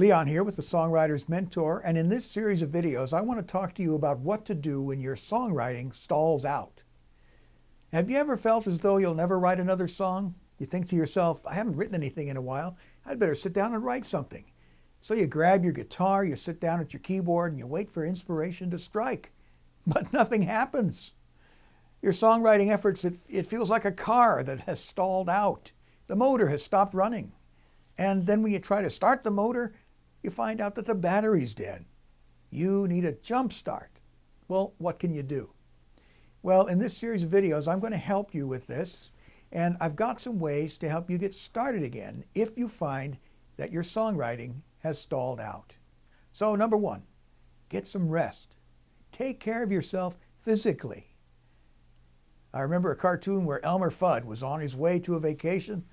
Leon here with the Songwriter's Mentor, and in this series of videos I want to talk to you about what to do when your songwriting stalls out. Have you ever felt as though you'll never write another song? You think to yourself, I haven't written anything in a while, I'd better sit down and write something. So you grab your guitar, you sit down at your keyboard, and you wait for inspiration to strike. But nothing happens. Your songwriting efforts, it feels like a car that has stalled out. The motor has stopped running. And then when you try to start the motor, you find out that the battery's dead. You need a jump start. Well, what can you do? Well, in this series of videos, I'm going to help you with this. And I've got some ways to help you get started again if you find that your songwriting has stalled out. So number one, get some rest. Take care of yourself physically. I remember a cartoon where Elmer Fudd was on his way to a vacation,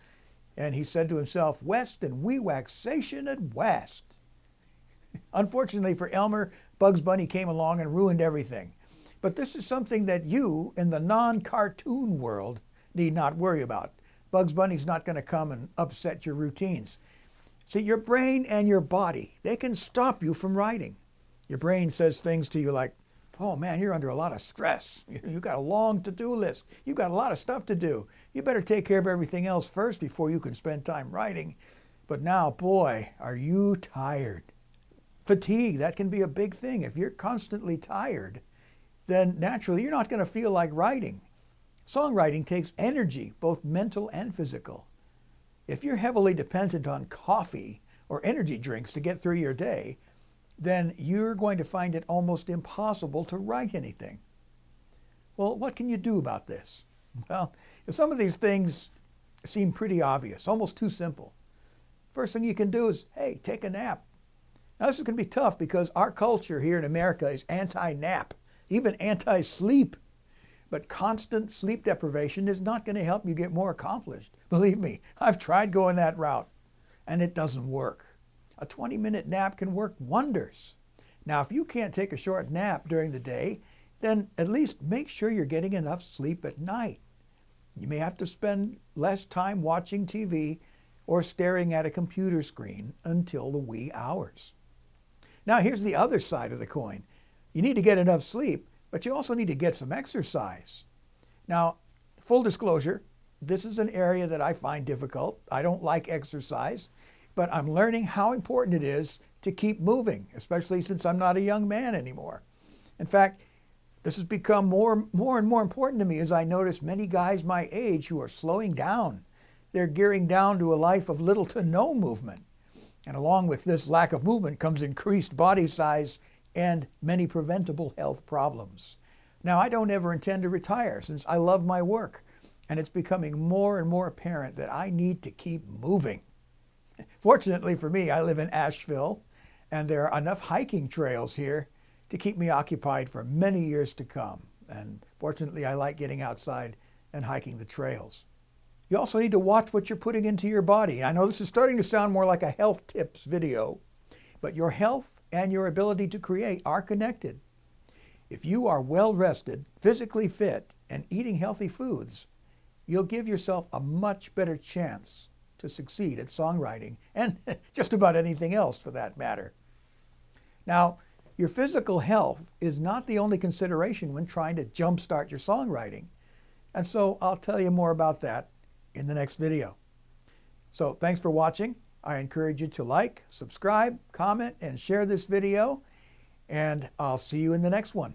and he said to himself, "West and we waxation at West." Unfortunately for Elmer, Bugs Bunny came along and ruined everything. But this is something that you, in the non-cartoon world, need not worry about. Bugs Bunny's not going to come and upset your routines. See, your brain and your body, they can stop you from writing. Your brain says things to you like, "Oh man, you're under a lot of stress. You've got a long to-do list. You've got a lot of stuff to do. You better take care of everything else first before you can spend time writing." But now, boy, are you tired. Fatigue, that can be a big thing. If you're constantly tired, then naturally you're not going to feel like writing. Songwriting takes energy, both mental and physical. If you're heavily dependent on coffee or energy drinks to get through your day, then you're going to find it almost impossible to write anything. Well, what can you do about this? Well, some of these things seem pretty obvious, almost too simple. First thing you can do is, hey, take a nap. Now, this is going to be tough because our culture here in America is anti-nap, even anti-sleep. But constant sleep deprivation is not going to help you get more accomplished. Believe me, I've tried going that route, and it doesn't work. A 20-minute nap can work wonders. Now, if you can't take a short nap during the day, then at least make sure you're getting enough sleep at night. You may have to spend less time watching TV or staring at a computer screen until the wee hours. Now, here's the other side of the coin. You need to get enough sleep, but you also need to get some exercise. Now, full disclosure, this is an area that I find difficult. I don't like exercise, but I'm learning how important it is to keep moving, especially since I'm not a young man anymore. In fact, this has become more and more important to me as I notice many guys my age who are slowing down. They're gearing down to a life of little to no movement. And along with this lack of movement comes increased body size and many preventable health problems. Now, I don't ever intend to retire since I love my work, and it's becoming more and more apparent that I need to keep moving. Fortunately for me, I live in Asheville, and there are enough hiking trails here to keep me occupied for many years to come. And fortunately, I like getting outside and hiking the trails. You also need to watch what you're putting into your body. I know this is starting to sound more like a health tips video, but your health and your ability to create are connected. If you are well rested, physically fit, and eating healthy foods, you'll give yourself a much better chance to succeed at songwriting and just about anything else for that matter. Now, your physical health is not the only consideration when trying to jumpstart your songwriting. And so I'll tell you more about that in the next video. So thanks for watching. I encourage you to like, subscribe, comment, and share this video. And I'll see you in the next one.